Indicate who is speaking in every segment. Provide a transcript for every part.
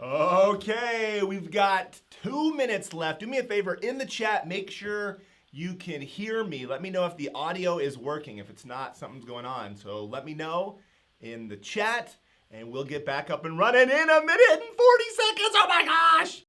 Speaker 1: Okay, we've got 2 minutes left. Do me a favor, in the chat, make sure you can hear me. Let me know if the audio is working. If it's not, something's going on. So let me know in the chat, and we'll get back up and running in 1 minute and 40 seconds. Oh my gosh!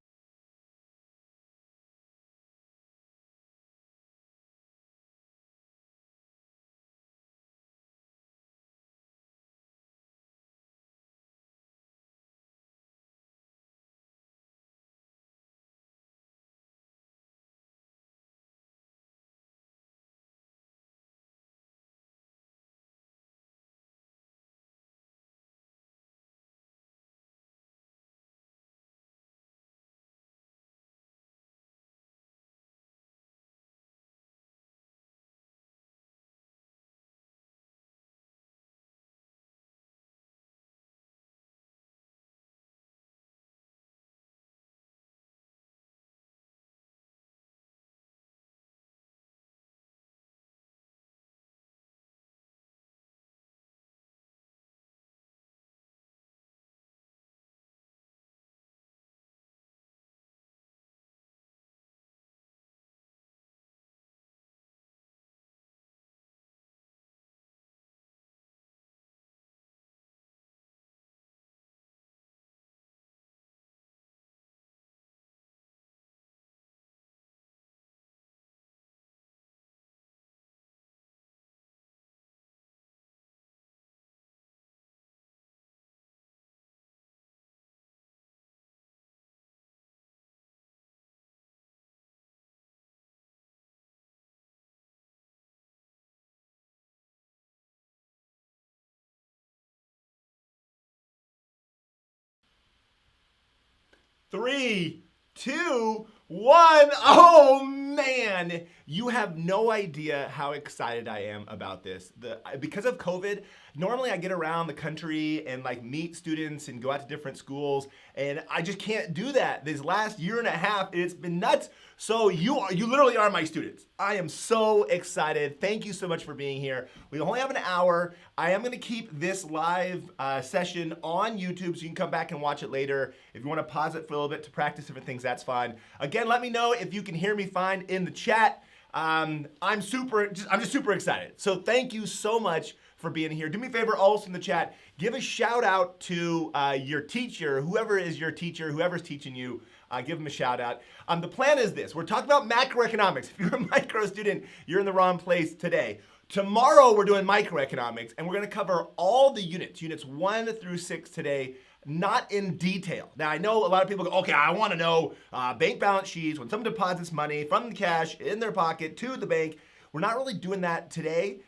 Speaker 1: Three, two, one. Oh man, you have no idea how excited I am about this. Because of COVID, normally I get around the country and like meet students and go out to different schools, and I just can't do that. This last year and a half, it's been nuts. So you literally are my students. I am so excited. Thank you so much for being here. We only have an hour. I am gonna keep this live session on YouTube so you can come back and watch it later. If you wanna pause it for a little bit to practice different things, that's fine. Again, let me know if you can hear me fine in the chat. I'm just super excited. So thank you so much for being here. Do me a favor also in the chat, give a shout out to your teacher, whoever is your teacher, whoever's teaching you, give them a shout out. The plan is this, we're talking about macroeconomics. If you're a micro student, you're in the wrong place today. Tomorrow we're doing microeconomics, and we're gonna cover all the units 1 through 6 today, not in detail. Now I know a lot of people go, okay, I wanna know bank balance sheets, when someone deposits money from the cash in their pocket to the bank. We're not really doing that today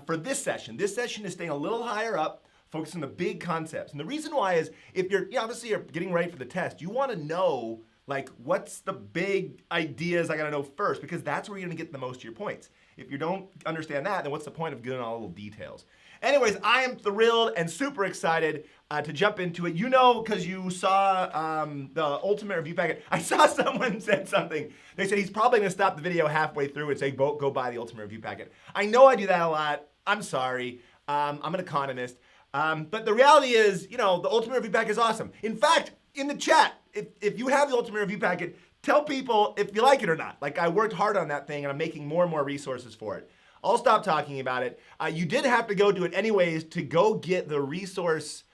Speaker 1: for this session. This session is staying a little higher up, focusing on the big concepts. And the reason why is if you're, obviously you're getting ready for the test, you wanna know like what's the big ideas I gotta know first, because that's where you're gonna get the most of your points. If you don't understand that, then what's the point of getting all the little details? Anyways, I am thrilled and super excited to jump into it. You know, because you saw the ultimate review packet. I saw someone said something. They said he's probably gonna stop the video halfway through and say, go buy the ultimate review packet. I know I do that a lot. I'm sorry. I'm an economist. But the reality is, the ultimate review packet is awesome. In fact, in the chat, if you have the ultimate review packet, tell people if you like it or not. Like, I worked hard on that thing and I'm making more and more resources for it. I'll stop talking about it. You did have to go do it anyways to go get the resource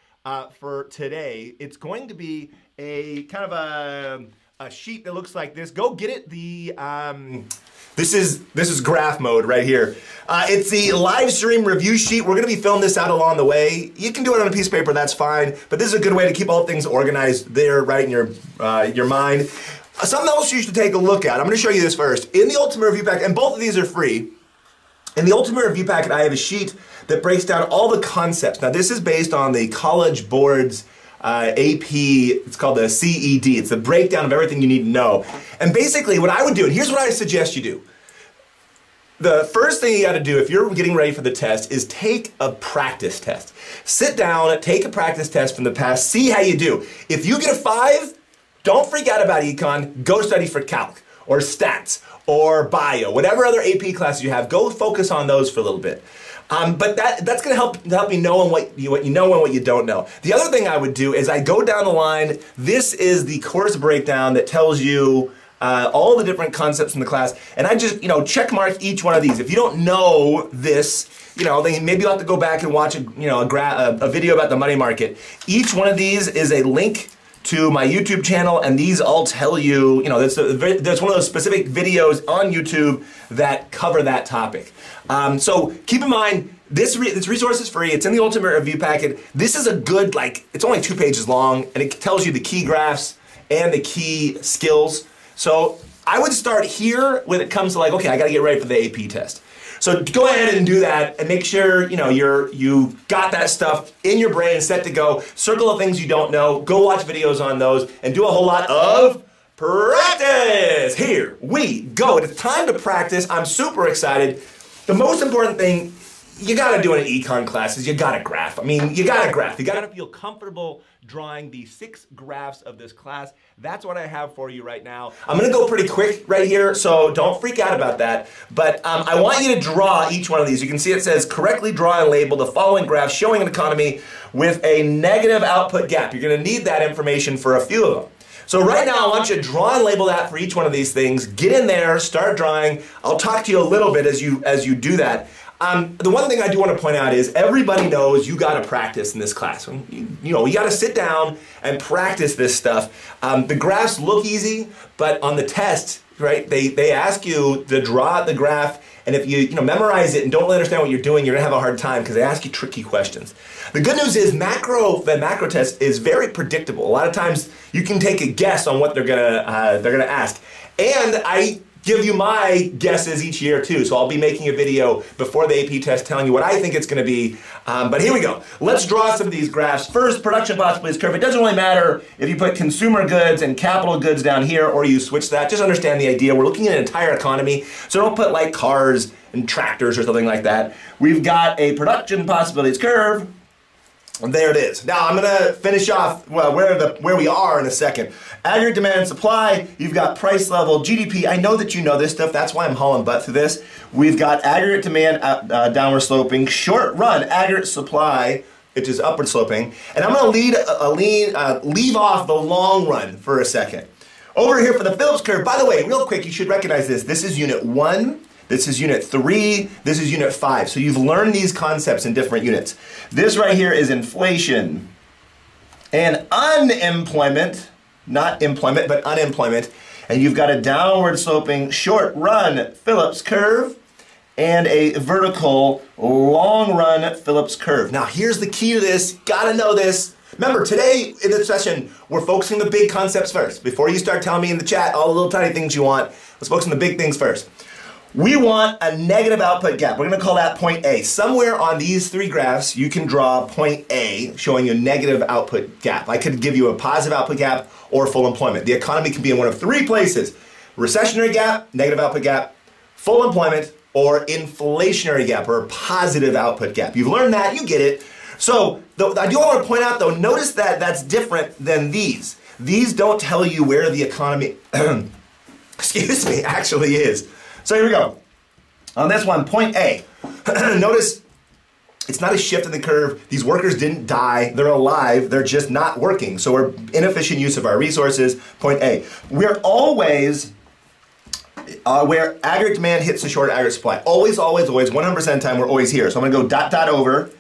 Speaker 1: for today. It's going to be a kind of a sheet that looks like this. Go get it. This is graph mode right here. It's the live stream review sheet. We're gonna be filling this out along the way. You can do it on a piece of paper, that's fine, but this is a good way to keep all things organized there right in your mind. Something else you should take a look at. I'm gonna show you this first. In the Ultimate Review Packet, and both of these are free, in the Ultimate Review Packet, I have a sheet that breaks down all the concepts. Now this is based on the College Board's AP, it's called the CED. It's the breakdown of everything you need to know. And basically what I would do, and here's what I suggest you do. The first thing you gotta do if you're getting ready for the test is take a practice test. Sit down, take a practice test from the past, see how you do. If you get a 5, don't freak out about econ, go study for calc or stats or bio, whatever other AP classes you have, go focus on those for a little bit. But that's going to help me know what you know and what you don't know. The other thing I would do is I go down the line. This is the course breakdown that tells you all the different concepts in the class, and I just check mark each one of these. If you don't know this, then maybe you'll have to go back and watch a video about the money market. Each one of these is a link to my YouTube channel, and these all tell you, there's one of those specific videos on YouTube that cover that topic. So keep in mind, this resource is free. It's in the Ultimate Review Packet. This is a good, it's only 2 pages long, and it tells you the key graphs and the key skills. So I would start here when it comes to okay, I got to get ready for the AP test. So go ahead and do that, and make sure you got that stuff in your brain set to go. Circle the things you don't know. Go watch videos on those, and do a whole lot of practice. Here we go. It's time to practice. I'm super excited. The most important thing you got to do in an econ class is you got to graph. I mean, you got to graph. You got to feel comfortable drawing the 6 graphs of this class. That's what I have for you right now. I'm going to go pretty quick right here, so don't freak out about that. But I want you to draw each one of these. You can see it says, correctly draw and label the following graphs showing an economy with a negative output gap. You're going to need that information for a few of them. So right now, I want you to draw and label that for each one of these things. Get in there, start drawing. I'll talk to you a little bit as you do that. The one thing I do want to point out is everybody knows you got to practice in this class. You got to sit down and practice this stuff. The graphs look easy, but on the test, right, they ask you to draw out the graph, and if you memorize it and don't really understand what you're doing, you're going to have a hard time because they ask you tricky questions. The good news is the macro test is very predictable. A lot of times you can take a guess on what they're gonna ask, and I give you my guesses each year too. So I'll be making a video before the AP test telling you what I think it's going to be. But here we go. Let's draw some of these graphs. First, production possibilities curve. It doesn't really matter if you put consumer goods and capital goods down here or you switch that. Just understand the idea. We're looking at an entire economy. So don't put cars and tractors or something like that. We've got a production possibilities curve. And there it is. Now I'm gonna finish off where we are in a second. Aggregate demand and supply, you've got price level, GDP. I know that you know this stuff, that's why I'm hauling butt through this. We've got aggregate demand downward sloping, short run aggregate supply, which is upward sloping. And I'm gonna leave off the long run for a second. Over here for the Phillips curve, by the way, real quick, you should recognize this. This is unit 1. This is unit 3, this is unit 5. So you've learned these concepts in different units. This right here is inflation and unemployment, not employment, but unemployment. And you've got a downward sloping short run Phillips curve and a vertical long run Phillips curve. Now here's the key to this, gotta know this. Remember, today in this session, we're focusing on the big concepts first. Before you start telling me in the chat all the little tiny things you want, let's focus on the big things first. We want a negative output gap. We're going to call that point A. Somewhere on these 3 graphs, you can draw point A showing you a negative output gap. I could give you a positive output gap or full employment. The economy can be in one of 3 places. Recessionary gap, negative output gap, full employment, or inflationary gap, or positive output gap. You've learned that, you get it. So I do want to point out though, notice that that's different than these. These don't tell you where the economy, excuse me, actually is. So here we go. On this one, point A. Notice it's not a shift in the curve. These workers didn't die. They're alive. They're just not working. So we're inefficient use of our resources. Point A. We're always where aggregate demand hits the short aggregate supply. Always, always, always, 100% of the time, we're always here. So I'm going to go dot, dot over.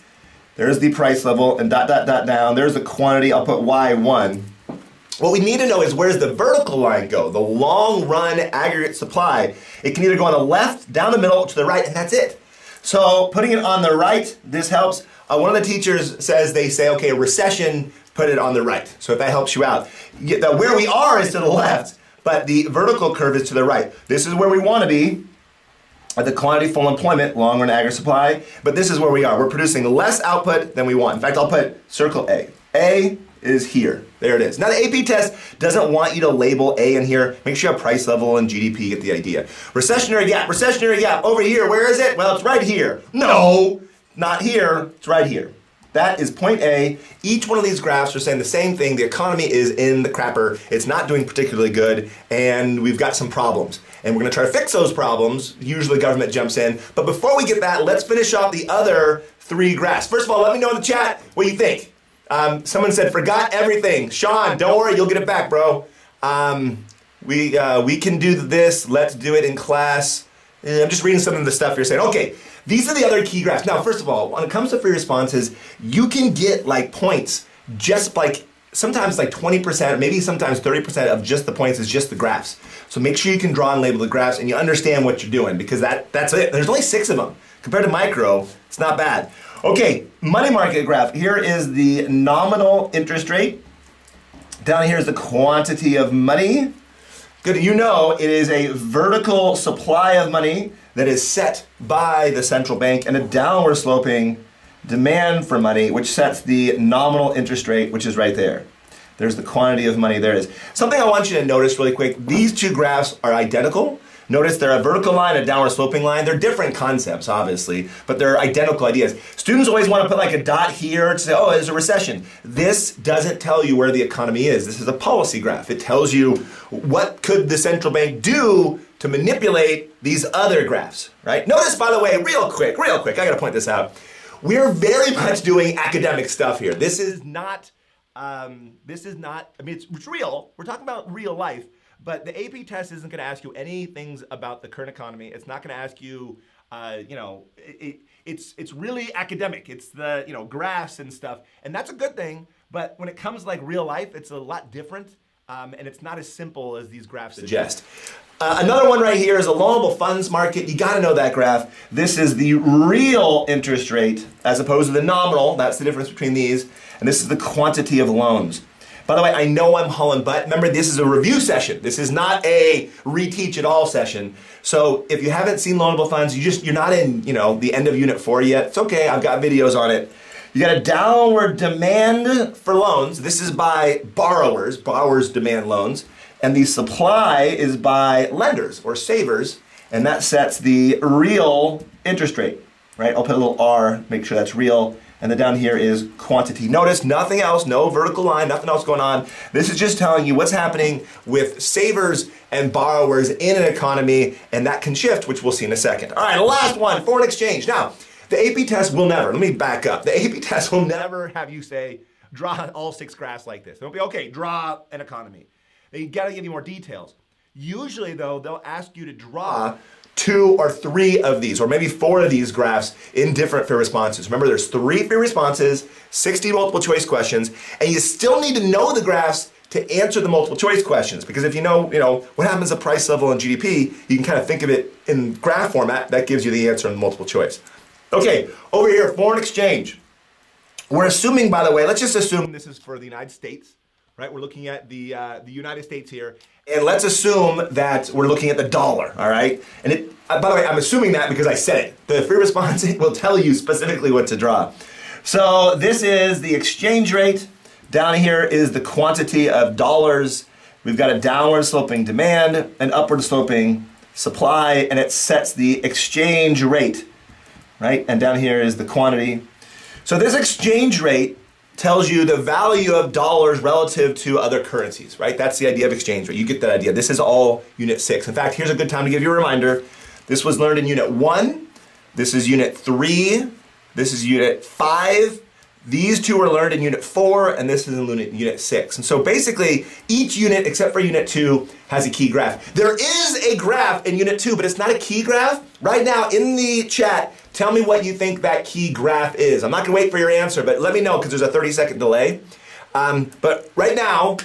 Speaker 1: There's the price level and dot, dot, dot down. There's the quantity. I'll put Y1. What we need to know is where's the vertical line go, the long run aggregate supply. It can either go on the left, down the middle, to the right, and that's it. So putting it on the right, this helps. One of the teachers says, okay, recession, put it on the right. So if that helps you out. Where we are is to the left, but the vertical curve is to the right. This is where we want to be. At the quantity full employment, long run aggregate supply, but this is where we are. We're producing less output than we want. In fact, I'll put circle A. A is here. There it is. Now the AP test doesn't want you to label A in here. Make sure you have price level and GDP, get the idea. Recessionary gap, over here. Where is it? Well, it's right here. No, not here, it's right here. That is point A. Each one of these graphs are saying the same thing. The economy is in the crapper. It's not doing particularly good, and we've got some problems. and we're going to try to fix those problems. Usually government jumps in. But before we get that, let's finish off the other 3 graphs. First of all, let me know in the chat what you think. Someone said, forgot everything. Sean, don't worry, you'll get it back, bro. We can do this. Let's do it in class. I'm just reading some of the stuff you're saying. Okay, these are the other key graphs. Now, first of all, when it comes to free responses, you can get like points just like sometimes like 20%, maybe sometimes 30% of just the points is just the graphs. So make sure you can draw and label the graphs and you understand what you're doing because that's it. There's only 6 of them. Compared to micro, it's not bad. Okay, money market graph. Here is the nominal interest rate. Down here is the quantity of money. Good, you know it is a vertical supply of money that is set by the central bank and a downward sloping demand for money, which sets the nominal interest rate, which is right there. There's the quantity of money, there it is. Something I want you to notice really quick, these 2 graphs are identical. Notice they're a vertical line, a downward sloping line. They're different concepts, obviously, but they're identical ideas. Students always want to put like a dot here to say, oh, there's a recession. This doesn't tell you where the economy is. This is a policy graph. It tells you what could the central bank do to manipulate these other graphs, right? Notice, by the way, real quick, I gotta point this out. We're very much doing academic stuff here. This is not, I mean, it's real. We're talking about real life, but the AP test isn't gonna ask you any things about the current economy. It's not gonna ask you, it's really academic. It's the, graphs and stuff, and that's a good thing, but when it comes like real life, it's a lot different, and it's not as simple as these graphs suggest. Another one right here is a loanable funds market. You got to know that graph. This is the real interest rate as opposed to the nominal. That's the difference between these. And this is the quantity of loans. By the way, I know I'm hauling butt. Remember, this is a review session. This is not a reteach it all session. So if you haven't seen loanable funds, you're not in, the end of unit 4 yet. It's okay. I've got videos on it. You got a downward demand for loans. This is by borrowers. Borrowers demand loans. And the supply is by lenders or savers, and that sets the real interest rate, right? I'll put a little R, make sure that's real. And then down here is quantity. Notice nothing else, no vertical line, nothing else going on. This is just telling you what's happening with savers and borrowers in an economy, and that can shift, which we'll see in a second. All right, last one, foreign exchange. Now, the AP test will never, let me back up. The AP test will never have you say, draw all 6 graphs like this. It'll be, okay, draw an economy. They gotta give you more details. Usually though, they'll ask you to draw 2 or 3 of these, or maybe 4 of these graphs in different free responses. Remember, there's 3 free responses, 60 multiple choice questions, and you still need to know the graphs to answer the multiple choice questions. Because if you know what happens at price level and GDP, you can kind of think of it in graph format. That gives you the answer in multiple choice. Okay, over here, foreign exchange. We're assuming, by the way, let's just assume this is for the United States. Right, we're looking at the United States here, and let's assume that we're looking at the dollar, all right? And by the way, I'm assuming that because I said it. The free response will tell you specifically what to draw. So this is the exchange rate. Down here is the quantity of dollars. We've got a downward sloping demand, an upward sloping supply, and it sets the exchange rate, right? And down here is the quantity. So this exchange rate tells you the value of dollars relative to other currencies, right? That's the idea of exchange rate. You get that idea. This is all Unit 6. In fact, here's a good time to give you a reminder. This was learned in Unit 1. This is Unit 3. This is Unit 5. These 2 were learned in Unit 4, and this is in Unit 6. And so basically, each unit, except for Unit 2, has a key graph. There is a graph in Unit 2, but it's not a key graph. Right now, in the chat, tell me what you think that key graph is. I'm not gonna wait for your answer, but let me know, because there's a 30-second delay. But right now,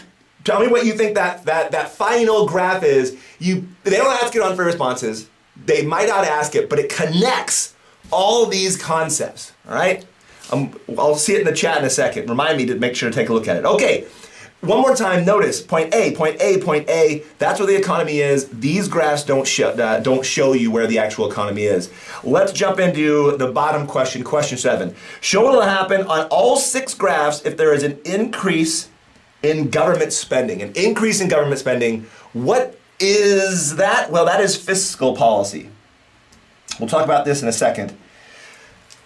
Speaker 1: tell me what you think that final graph is. They don't ask it on free responses. They might not ask it, but it connects all these concepts, all right? I'll see it in the chat in a second. Remind me to make sure to take a look at it. Okay, one more time, notice point A, point A, point A. That's where the economy is. These graphs don't show you where the actual economy is. Let's jump into the bottom question, question 7. Show what will happen on all 6 graphs if there is an increase in government spending. An increase in government spending. What is that? Well, that is fiscal policy. We'll talk about this in a second.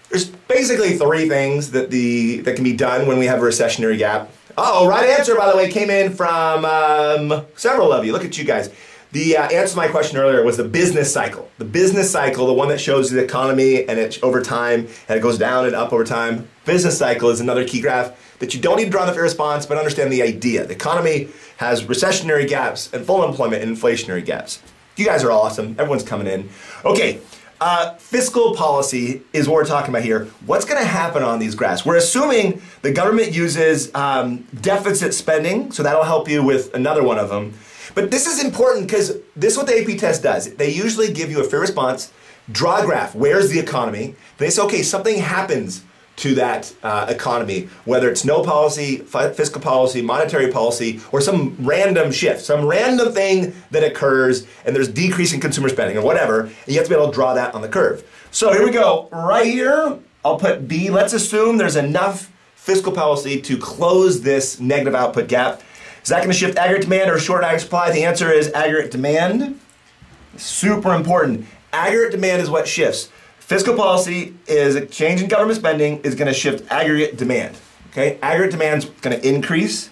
Speaker 1: There's basically 3 things that can be done when we have a recessionary gap. Oh, right answer, by the way, came in from several of you. Look at you guys. The answer to my question earlier was the business cycle. The business cycle, the one that shows the economy and it over time, and it goes down and up over time. Business cycle is another key graph that you don't need to draw the fair response, but understand the idea. The economy has recessionary gaps and full employment and inflationary gaps. You guys are awesome. Everyone's coming in. Okay, fiscal policy is what we're talking about here. What's going to happen on these graphs? We're assuming the government uses deficit spending, so that'll help you with another one of them. But this is important because this is what the AP test does. They usually give you a fair response, draw a graph, where's the economy? They say, okay, something happens to that economy, whether it's no policy, fiscal policy, monetary policy, or some random shift, some random thing that occurs and there's decrease in consumer spending or whatever, and you have to be able to draw that on the curve. So here we go, right here, I'll put B. Let's assume there's enough fiscal policy to close this negative output gap. Is that going to shift aggregate demand or short aggregate supply? The answer is aggregate demand. Super important. Aggregate demand is what shifts. Fiscal policy is a change in government spending is going to shift aggregate demand. Okay, aggregate demand is going to increase,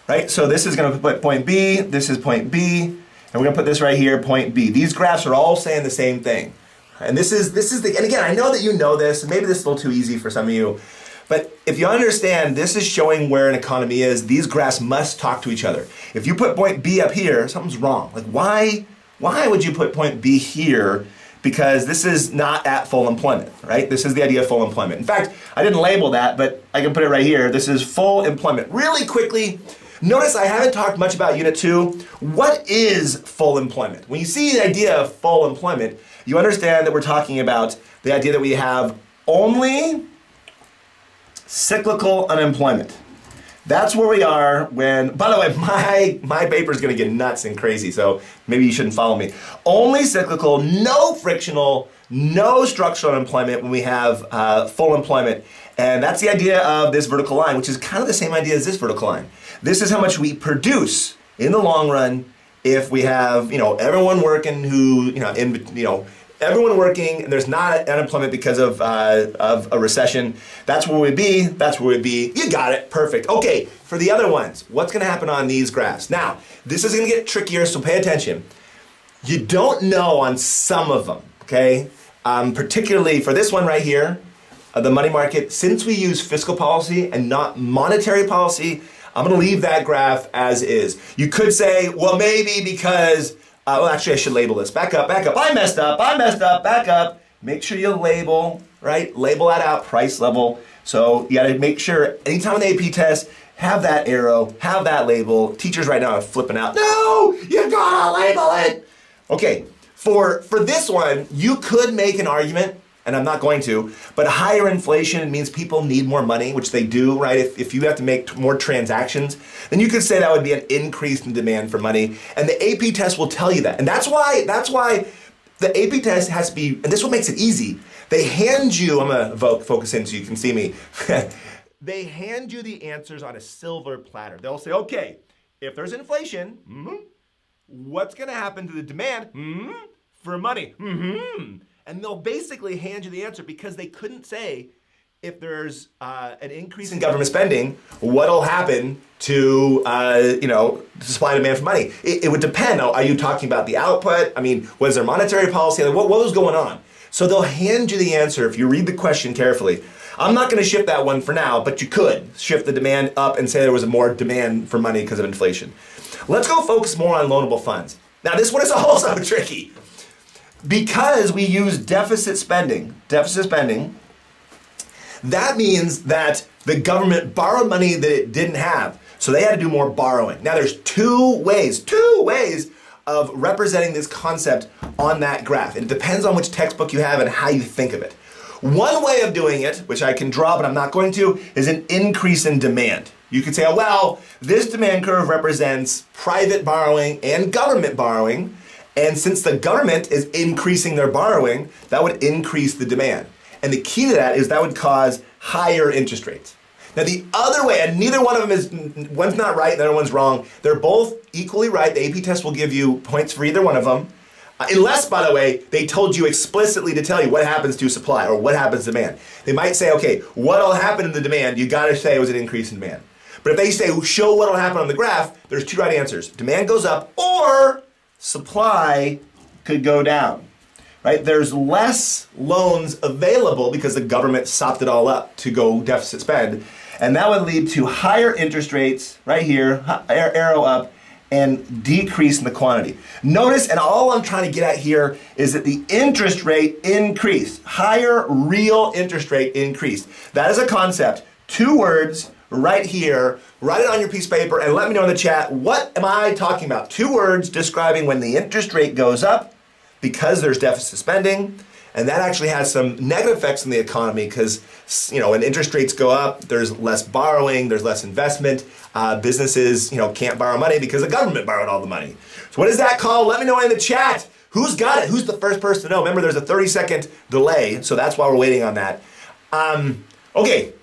Speaker 1: right? So this is going to put point B, this is point B, and we're going to put this right here, point B. These graphs are all saying the same thing. And this is the, and again, I know that you know this, and maybe this is a little too easy for some of you, but if you understand, this is showing where an economy is. These graphs must talk to each other. If you put point B up here, something's wrong. Like why would you put point B here? Because this is not at full employment, right? This is the idea of full employment. In fact, I didn't label that, but I can put it right here. This is full employment. Really quickly, notice I haven't talked much about Unit 2. What is full employment? When you see the idea of full employment, you understand that we're talking about the idea that we have only cyclical unemployment. That's where we are when, by the way, my paper is going to get nuts and crazy, so maybe you shouldn't follow me. Only cyclical, no frictional, no structural unemployment when we have full employment. And that's the idea of this vertical line, which is kind of the same idea as this vertical line. This is how much we produce in the long run if we have, everyone working who, everyone working, and there's not unemployment because of a recession. That's where we'd be, that's where we'd be. You got it, perfect. Okay, for the other ones, what's gonna happen on these graphs? Now, this is gonna get trickier, so pay attention. You don't know on some of them, okay? Particularly for this one right here, the money market, since we use fiscal policy and not monetary policy, I'm gonna leave that graph as is. You could say, well, maybe because well, actually, I should label this. Back up. I messed up, back up. Make sure you label, right? Label that out, price level. So you gotta make sure, anytime in the AP test, have that arrow, have that label. Teachers right now are flipping out. No, you gotta label it. Okay, for this one, you could make an argument, and I'm not going to, but higher inflation means people need more money, which they do, right? If you have to make more transactions, then you could say that would be an increase in demand for money. And the AP test will tell you that. And that's why the AP test has to be, and this is what makes it easy. They hand you, I'm gonna focus in so you can see me. They hand you the answers on a silver platter. They'll say, okay, if there's inflation, what's gonna happen to the demand for money? And they'll basically hand you the answer because they couldn't say if there's an increase in government spending, what'll happen to supply and demand for money. It would depend. Are you talking about the output? I mean, was there monetary policy? What was going on? So they'll hand you the answer if you read the question carefully. I'm not going to shift that one for now, but you could shift the demand up and say there was more demand for money because of inflation. Let's go focus more on loanable funds. Now this one is also tricky. Because we use deficit spending, that means that the government borrowed money that it didn't have. So they had to do more borrowing. Now there's two ways of representing this concept on that graph. It depends on which textbook you have and how you think of it. One way of doing it, which I can draw but I'm not going to, is an increase in demand. You could say, oh, well, this demand curve represents private borrowing and government borrowing. And since the government is increasing their borrowing, that would increase the demand. And the key to that is that would cause higher interest rates. Now the other way, and neither one of them is, one's not right, the other one's wrong. They're both equally right. The AP test will give you points for either one of them. Unless, by the way, they told you explicitly to tell you what happens to supply or what happens to demand. They might say, okay, what'll happen in the demand, you gotta say it was an increase in demand. But if they say, show what'll happen on the graph, there's two right answers. Demand goes up or supply could go down, right? There's less loans available because the government sopped it all up to go deficit spend. And that would lead to higher interest rates right here, arrow up, and decrease in the quantity. Notice, and all I'm trying to get at here is that the interest rate increased. Higher real interest rate increased. That is a concept. 2 words right here. Write it on your piece of paper and let me know in the chat, what am I talking about? 2 words describing when the interest rate goes up because there's deficit spending. And that actually has some negative effects on the economy because, when interest rates go up, there's less borrowing, there's less investment. Businesses, can't borrow money because the government borrowed all the money. So what is that called? Let me know in the chat. Who's got it? Who's the first person to know? Remember, there's a 30-second delay, so that's why we're waiting on that. Okay.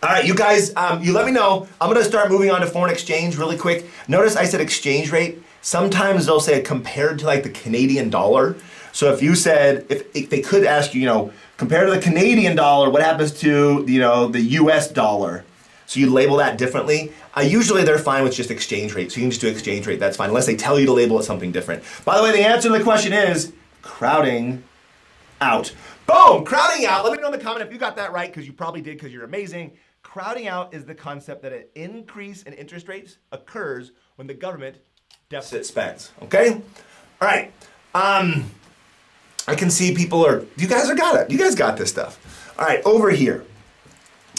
Speaker 1: All right, you guys, you let me know. I'm going to start moving on to foreign exchange really quick. Notice I said exchange rate. Sometimes they'll say compared to like the Canadian dollar. So if you said, if they could ask you, compared to the Canadian dollar, what happens to, the US dollar? So you label that differently. Usually they're fine with just exchange rate. So you can just do exchange rate, that's fine, unless they tell you to label it something different. By the way, the answer to the question is crowding out. Boom, crowding out. Let me know in the comment if you got that right, because you probably did, because you're amazing. Crowding out is the concept that an increase in interest rates occurs when the government deficit spends, okay? All right. I can see people you guys got it. You guys got this stuff. All right, over here.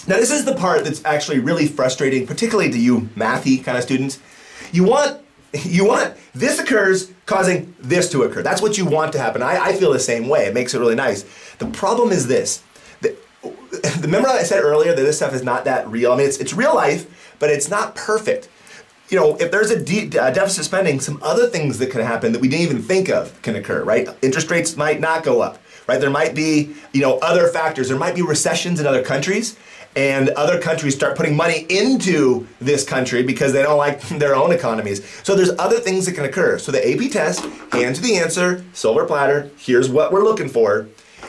Speaker 1: Now this is the part that's actually really frustrating, particularly to you mathy kind of students. You want this occurs causing this to occur. That's what you want to happen. I feel the same way. It makes it really nice. The problem is this. Remember I said earlier that this stuff is not that real. I mean, it's real life, but it's not perfect. If there's a deficit spending, some other things that can happen that we didn't even think of can occur, right? Interest rates might not go up, right? There might be, other factors. There might be recessions in other countries, and other countries start putting money into this country because they don't like their own economies. So there's other things that can occur. So the AP test, hand to the answer, silver platter, here's what we're looking for.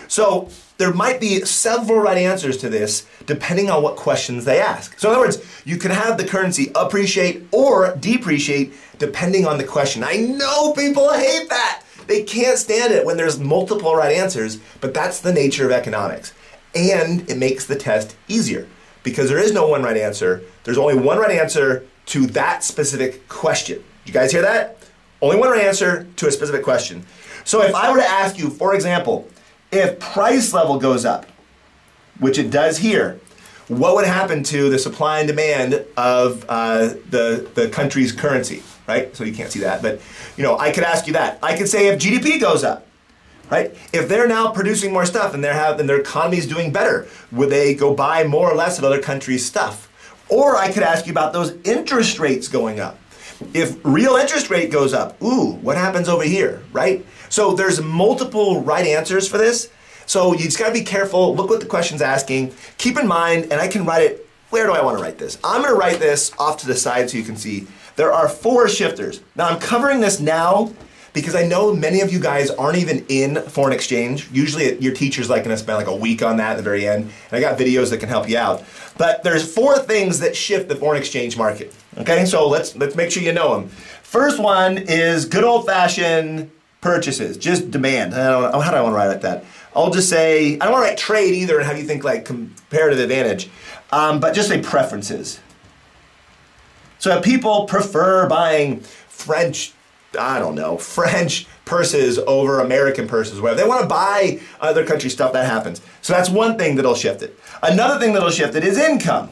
Speaker 1: So there might be several right answers to this depending on what questions they ask. So in other words, you can have the currency appreciate or depreciate depending on the question. I know people hate that. They can't stand it when there's multiple right answers, but that's the nature of economics. And it makes the test easier because there is no one right answer. There's only one right answer to that specific question. Did you guys hear that? Only one right answer to a specific question. So if I were to ask you, for example, if price level goes up, which it does here, what would happen to the supply and demand of the country's currency, right? So you can't see that, but I could ask you that. I could say if GDP goes up, right? If they're now producing more stuff and their economy is doing better, would they go buy more or less of other countries' stuff? Or I could ask you about those interest rates going up. If real interest rate goes up, what happens over here, right? So there's multiple right answers for this. So you just gotta be careful, look what the question's asking. Keep in mind, and I can write it, where do I wanna write this? I'm gonna write this off to the side so you can see. There are 4 shifters. Now I'm covering this now because I know many of you guys aren't even in foreign exchange. Usually your teacher's gonna spend like a week on that at the very end. And I got videos that can help you out. But there's 4 things that shift the foreign exchange market. Okay, so let's make sure you know them. First one is good old-fashioned purchases, just demand. How do I want to write that? I'll just say, I don't want to write trade either and have you think like comparative advantage, but just say preferences. So if people prefer buying French purses over American purses, whatever. They want to buy other country stuff, that happens. So that's one thing that'll shift it. Another thing that'll shift it is income,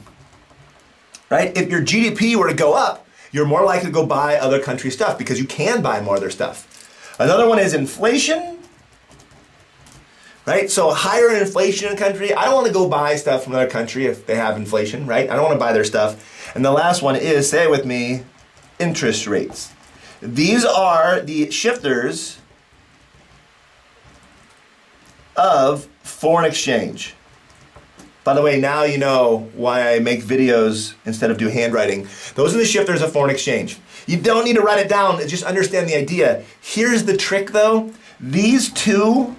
Speaker 1: right? If your GDP were to go up, you're more likely to go buy other country stuff because you can buy more of their stuff. Another one is inflation, right? So higher inflation in a country, I don't want to go buy stuff from another country if they have inflation, right? I don't want to buy their stuff. And the last one is, say it with me, interest rates. These are the shifters of foreign exchange. By the way, now you know why I make videos instead of do handwriting. Those are the shifters of foreign exchange. You don't need to write it down, just understand the idea. Here's the trick though. These 2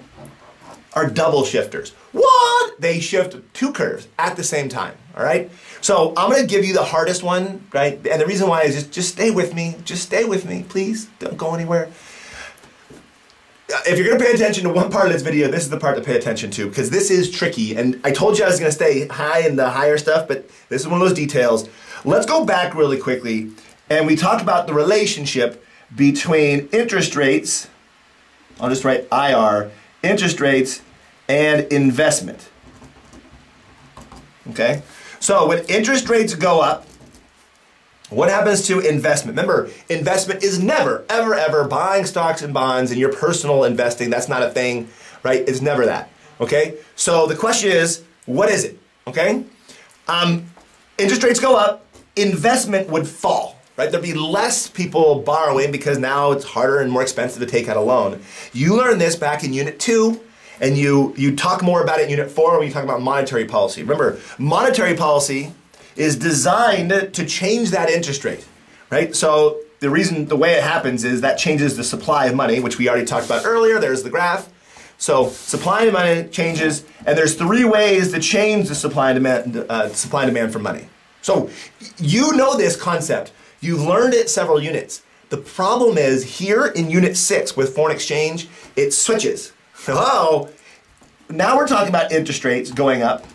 Speaker 1: are double shifters. What? They shift two curves at the same time, all right? So I'm gonna give you the hardest one, right? And the reason why is just stay with me. Just stay with me, please. Don't go anywhere. If you're gonna pay attention to one part of this video, this is the part to pay attention to, because this is tricky. And I told you I was gonna stay high in the higher stuff, but this is one of those details. Let's go back really quickly. And we talked about the relationship between interest rates, I'll just write IR, interest rates and investment. Okay? So when interest rates go up, what happens to investment? Remember, investment is never, ever, ever buying stocks and bonds and your personal investing. That's not a thing, right? It's never that. Okay? So the question is, what is it? Okay? Interest rates go up, investment would fall. Right? There'd be less people borrowing because now it's harder and more expensive to take out a loan. You learned this back in Unit 2, and you talk more about it in Unit 4 when you talk about monetary policy. Remember, monetary policy is designed to change that interest rate, right? So the way it happens is that changes the supply of money, which we already talked about earlier. There's the graph. So supply of money changes, and there's 3 ways to change the supply and demand for money. So you know this concept. You've learned it several units. The problem is here in Unit 6 with foreign exchange, it switches. Hello? Now we're talking about interest rates going up.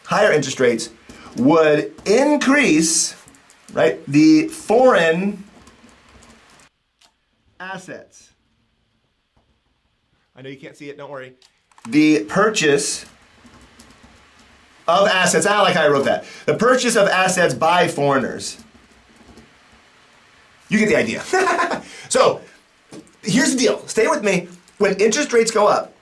Speaker 1: Higher interest rates would increase, right, the foreign assets. I know you can't see it, don't worry. The purchase of assets, I like how I wrote that. The purchase of assets by foreigners. You get the idea. So here's the deal. Stay with me. When interest rates go up,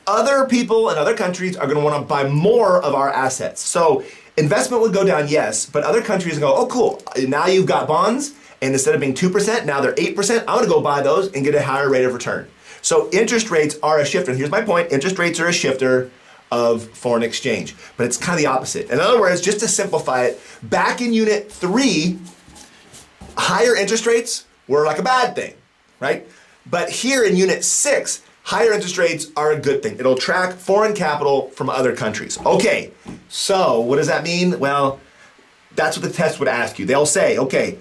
Speaker 1: other people in other countries are going to want to buy more of our assets. So investment would go down, yes, but other countries go, oh, cool. Now you've got bonds, and instead of being 2%, now they're 8%. I'm going to go buy those and get a higher rate of return. So interest rates are a shifter. And here's my point. Interest rates are a shifter of foreign exchange, but it's kind of the opposite. In other words, just to simplify it, back in Unit 3, higher interest rates were like a bad thing, right? But here in Unit 6, higher interest rates are a good thing. It'll attract foreign capital from other countries. Okay, so what does that mean? Well, that's what the test would ask you. They'll say, okay,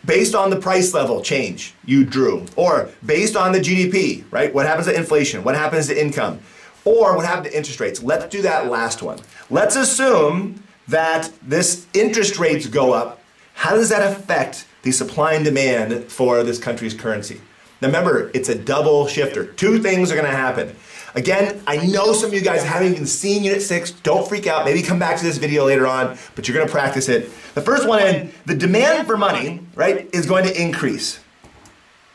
Speaker 1: based on the price level change you drew, or based on the GDP, right? What happens to inflation? What happens to income? Or what happened to interest rates? Let's do that last one. Let's assume that this interest rates go up. How does that affect the supply and demand for this country's currency? Now remember, it's a double shifter. 2 things are gonna happen. Again, I know some of you guys haven't even seen Unit 6. Don't freak out. Maybe come back to this video later on, but you're gonna practice it. The first one, the demand for money, right, is going to increase.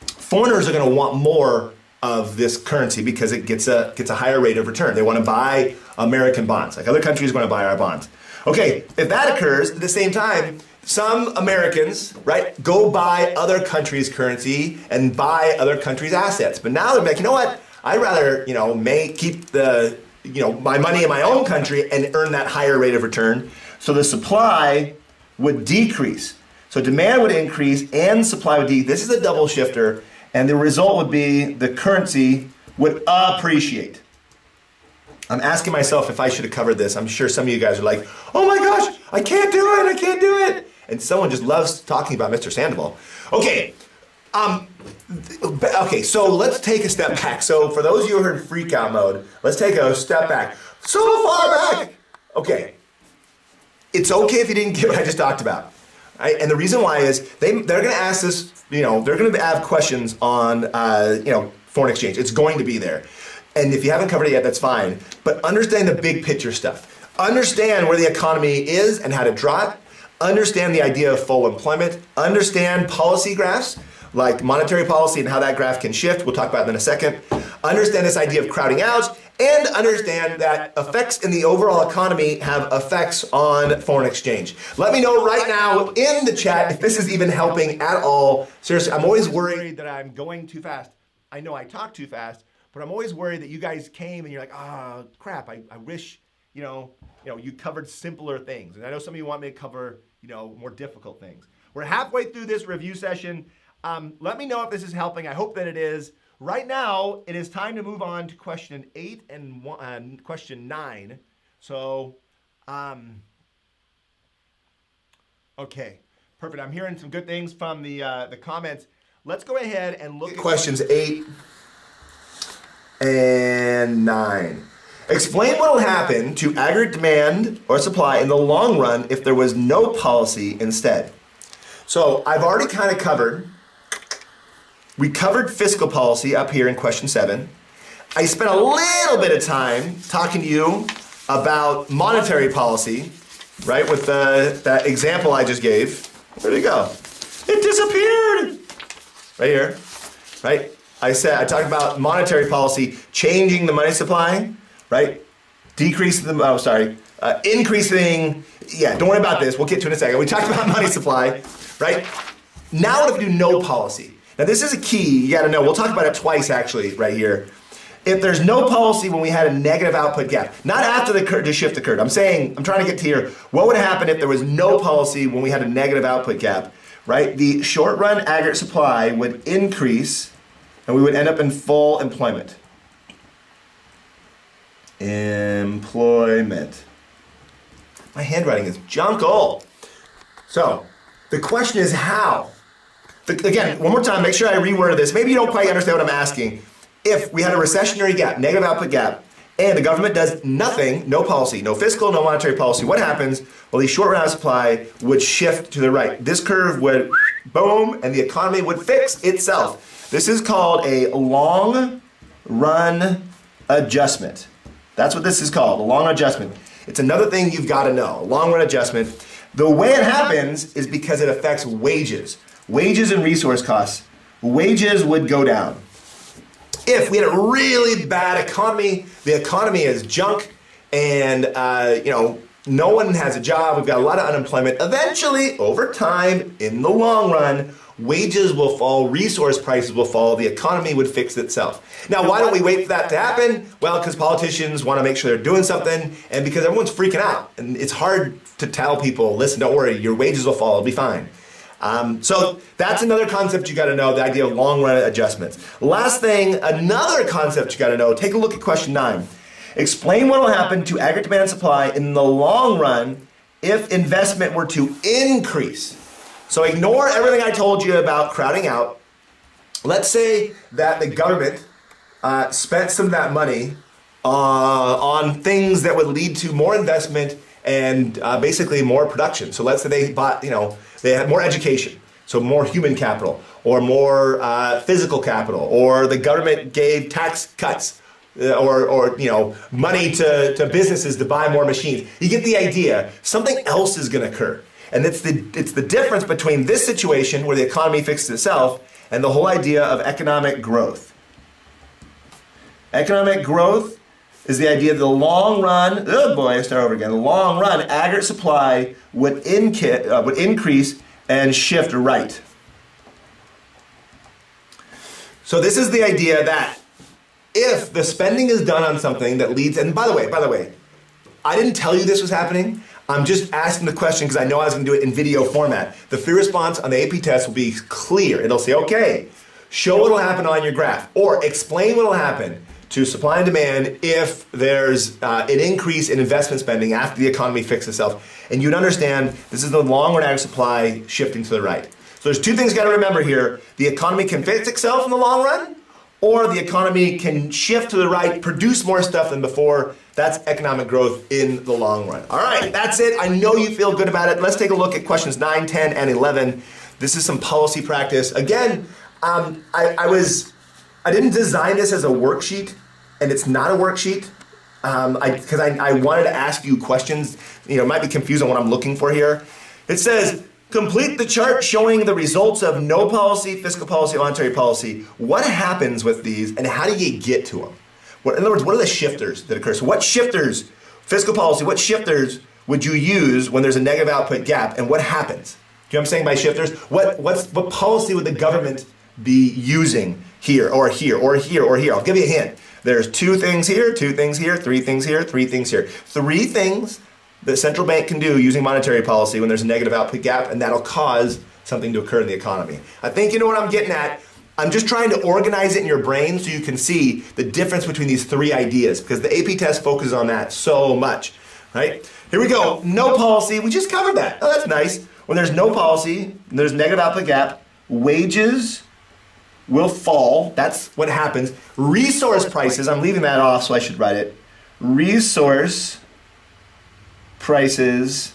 Speaker 1: Foreigners are gonna want more of this currency because it gets a higher rate of return. They wanna buy American bonds, like other countries wanna buy our bonds. Okay, if that occurs, at the same time, some Americans, right, go buy other countries' currency and buy other countries' assets. But now they're like, you know what? I'd rather, keep my money in my own country and earn that higher rate of return. So the supply would decrease. So demand would increase and supply would decrease. This is a double shifter, and the result would be the currency would appreciate. I'm asking myself if I should have covered this. I'm sure some of you guys are like, oh my gosh, I can't do it, I can't do it. And someone just loves talking about Mr. Sandoval. Okay, so let's take a step back. So for those of you who are in freak out mode, let's take a step back. So far back. Okay, it's okay if you didn't get what I just talked about. Right? And the reason why is they're gonna ask this, they're gonna have questions on, foreign exchange. It's going to be there. And if you haven't covered it yet, that's fine. But understand the big picture stuff. Understand where the economy is and how to draw it. Understand the idea of full employment. Understand policy graphs, like monetary policy and how that graph can shift. We'll talk about that in a second. Understand this idea of crowding out, and understand that effects in the overall economy have effects on foreign exchange. Let me know right now in the chat if this is even helping at all. Seriously, I'm always worried that I'm going too fast. I know I talk too fast, but I'm always worried that you guys came and you're like, crap, I wish, you covered simpler things. And I know some of you want me to cover, more difficult things. We're halfway through this review session. Let me know if this is helping. I hope that it is. Right now, it is time to move on to question 8 and question 9. So, okay, perfect. I'm hearing some good things from the comments. Let's go ahead and look at questions 8 and 9. Explain what will happen to aggregate demand or supply in the long run if there was no policy instead. So I've already kind of covered. We covered fiscal policy up here in question 7. I spent a little bit of time talking to you about monetary policy, right? With that example I just gave. Where'd it go? It disappeared. Right here, right? I talked about monetary policy, changing the money supply, right? Increasing, yeah, don't worry about this. We'll get to it in a second. We talked about money supply, right? Now what if we do no policy? Now this is a key, you gotta know. We'll talk about it twice actually, right here. If there's no policy when we had a negative output gap, not after the shift occurred. I'm trying to get to here, what would happen if there was no policy when we had a negative output gap, right? The short run aggregate supply would increase and we would end up in full employment. Employment. My handwriting is jungle. So, the question is how? Again, one more time, make sure I reword this. Maybe you don't quite understand what I'm asking. If we had a recessionary gap, negative output gap, and the government does nothing, no policy, no fiscal, no monetary policy, what happens? Well, the short run supply would shift to the right. This curve would boom, and the economy would fix itself. This is called a long run adjustment. That's what this is called, a long run adjustment. It's another thing you've got to know, a long run adjustment. The way it happens is because it affects wages. Wages and resource costs. Wages would go down. If we had a really bad economy, the economy is junk, and no one has a job, we've got a lot of unemployment, eventually, over time, in the long run, wages will fall, resource prices will fall, the economy would fix itself. Now, why don't we wait for that to happen? Well, because politicians want to make sure they're doing something, and because everyone's freaking out. And it's hard to tell people, listen, don't worry, your wages will fall, it'll be fine. So that's another concept you got to know, the idea of long run adjustments. Last thing, another concept you got to know, take a look at question 9. Explain what will happen to aggregate demand and supply in the long run if investment were to increase. So ignore everything I told you about crowding out. Let's say that the government spent some of that money on things that would lead to more investment and basically more production. So let's say they bought, they had more education, so more human capital, or more physical capital, or the government gave tax cuts, or money to businesses to buy more machines. You get the idea. Something else is going to occur. And it's the difference between this situation where the economy fixes itself and the whole idea of economic growth. Economic growth is the idea of the long run, oh boy, I start over again. The long run aggregate supply would increase and shift right. So this is the idea that if the spending is done on something that leads, and by the way, I didn't tell you this was happening. I'm just asking the question because I know I was going to do it in video format. The free response on the AP test will be clear. It'll say, okay, show what will happen on your graph, or explain what will happen to supply and demand if there's an increase in investment spending after the economy fixes itself. And you'd understand this is the long run aggregate supply shifting to the right. So there's two things you got to remember here. The economy can fix itself in the long run, or the economy can shift to the right, produce more stuff than before. That's economic growth in the long run. All right, that's it. I know you feel good about it. Let's take a look at questions 9, 10, and 11. This is some policy practice. Again, I didn't design this as a worksheet, and it's not a worksheet, because I wanted to ask you questions. It might be confused on what I'm looking for here. It says, complete the chart showing the results of no policy, fiscal policy, monetary policy. What happens with these, and how do you get to them? In other words, what are the shifters that occur? So what shifters, fiscal policy, what shifters would you use when there's a negative output gap, and what happens? Do you know what I'm saying by shifters? What policy would the government be using here, or here, or here, or here? I'll give you a hint. There's 2 things here, 2 things here, 3 things here, 3 things here. 3 things the central bank can do using monetary policy when there's a negative output gap, and that'll cause something to occur in the economy. I think you know what I'm getting at. I'm just trying to organize it in your brain so you can see the difference between these three ideas, because the AP test focuses on that so much, right? Here we go. No policy. We just covered that. Oh, that's nice. When there's no policy, there's negative output gap, wages will fall. That's what happens. Resource prices, I'm leaving that off, so I should write it. Resource prices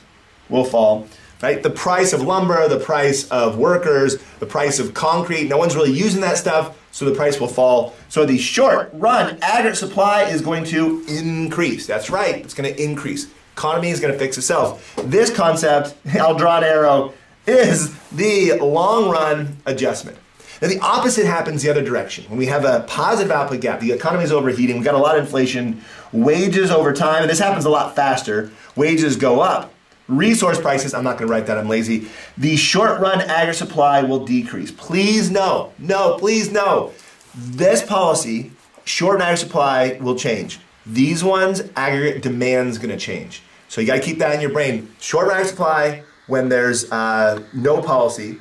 Speaker 1: will fall, right? The price of lumber, the price of workers, the price of concrete, no one's really using that stuff, so the price will fall. So the short run aggregate supply is going to increase. That's right, it's going to increase. Economy is going to fix itself. This concept, I'll draw an arrow, is the long run adjustment. Now the opposite happens the other direction. When we have a positive output gap, the economy is overheating, we've got a lot of inflation, wages over time, and this happens a lot faster, wages go up. Resource prices, I'm not going to write that, I'm lazy. The short run aggregate supply will decrease. Please no, please no. This policy, short run aggregate supply will change. These ones, aggregate demand is going to change. So you got to keep that in your brain. Short run aggregate supply when there's no policy.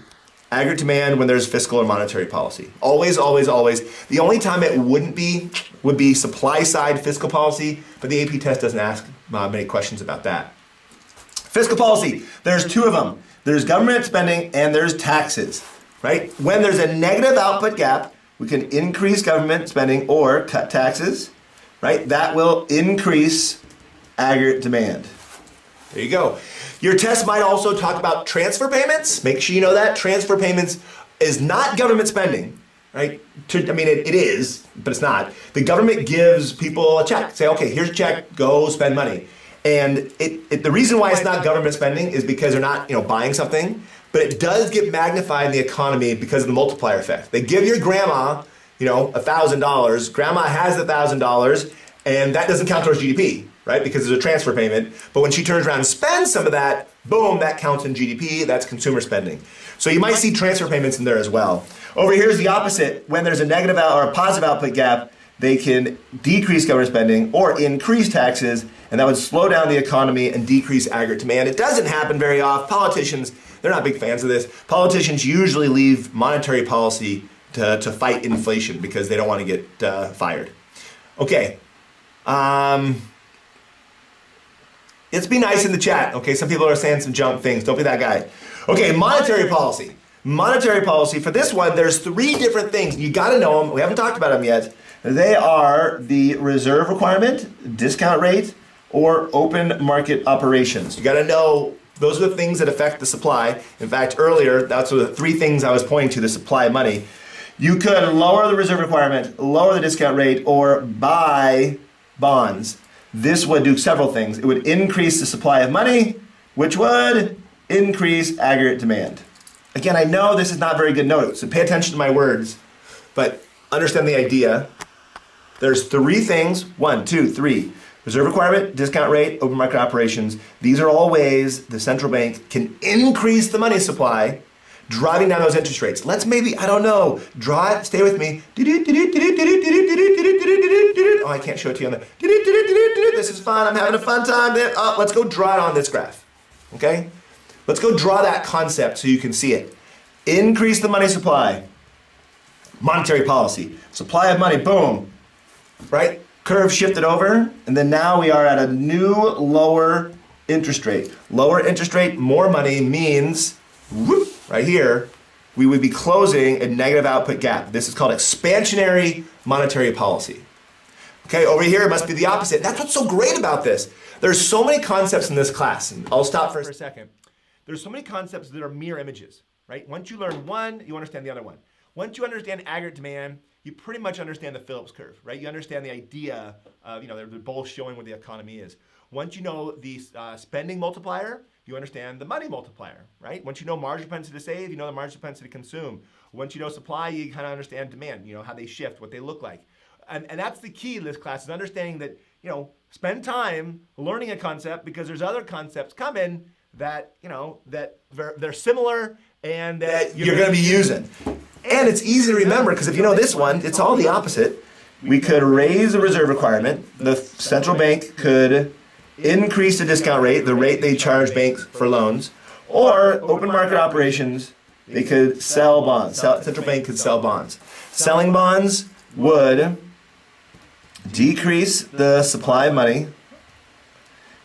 Speaker 1: Aggregate demand when there's fiscal or monetary policy. Always, always, always. The only time it wouldn't be would be supply side fiscal policy, but the AP test doesn't ask many questions about that. Fiscal policy, there's two of them. There's government spending and there's taxes, right? When there's a negative output gap, we can increase government spending or cut taxes, right? That will increase aggregate demand. There you go. Your test might also talk about transfer payments. Make sure you know that. Transfer payments is not government spending, right? It is, but it's not. The government gives people a check. Say, okay, here's a check, go spend money. And the reason why it's not government spending is because they're not buying something, but it does get magnified in the economy because of the multiplier effect. They give your grandma, $1,000. Grandma has the $1,000, and that doesn't count towards GDP, right? Because there's a transfer payment. But when she turns around and spends some of that, boom, that counts in GDP. That's consumer spending. So you might see transfer payments in there as well. Over here is the opposite. When there's a negative or a positive output gap, they can decrease government spending or increase taxes, and that would slow down the economy and decrease aggregate demand. It doesn't happen very often. Politicians, they're not big fans of this. Politicians usually leave monetary policy to fight inflation because they don't want to get fired. Okay. Let's be nice in the chat. Okay, some people are saying some junk things. Don't be that guy. Okay, monetary policy. Monetary policy, for this one, there's three different things. You got to know them. We haven't talked about them yet. They are the reserve requirement, discount rate, or open market operations. You got to know those are the things that affect the supply. In fact, earlier, that's the three things I was pointing to, the supply of money. You could lower the reserve requirement, lower the discount rate, or buy bonds. This would do several things. It would increase the supply of money, which would increase aggregate demand. Again, I know this is not very good notes, so pay attention to my words, but understand the idea. There's three things, 1, 2, 3. Reserve requirement, discount rate, open market operations. These are all ways the central bank can increase the money supply, driving down those interest rates. Let's maybe, I don't know, stay with me. Oh, I can't show it to you on the, this is fun, I'm having a fun time. Let's go draw it on this graph, okay? Let's go draw that concept so you can see it. Increase the money supply. Monetary policy. Supply of money, boom. Right? Curve shifted over, and then now we are at a new lower interest rate. Lower interest rate, more money means, whoop, right here, we would be closing a negative output gap. This is called expansionary monetary policy. Okay, over here it must be the opposite. That's what's so great about this. There's so many concepts in this class, and I'll stop for a second. There's so many concepts that are mirror images, right? Once you learn one, you understand the other one. Once you understand aggregate demand, you pretty much understand the Phillips curve, right? You understand the idea of, they're both showing what the economy is. Once you know the spending multiplier, you understand the money multiplier, right? Once you know marginal propensity to save, you know the marginal propensity to consume. Once you know supply, you kind of understand demand, how they shift, what they look like. And that's the key to this class, is understanding that, spend time learning a concept, because there's other concepts coming that, that they're similar and that you're going to be using. And it's easy to remember, because if you know this one, it's all the opposite. We could raise the reserve requirement. The central bank could increase the discount rate, the rate they charge banks for loans, or open market operations
Speaker 2: They could sell bonds. Central bank could sell bonds. Selling bonds would decrease the supply of money.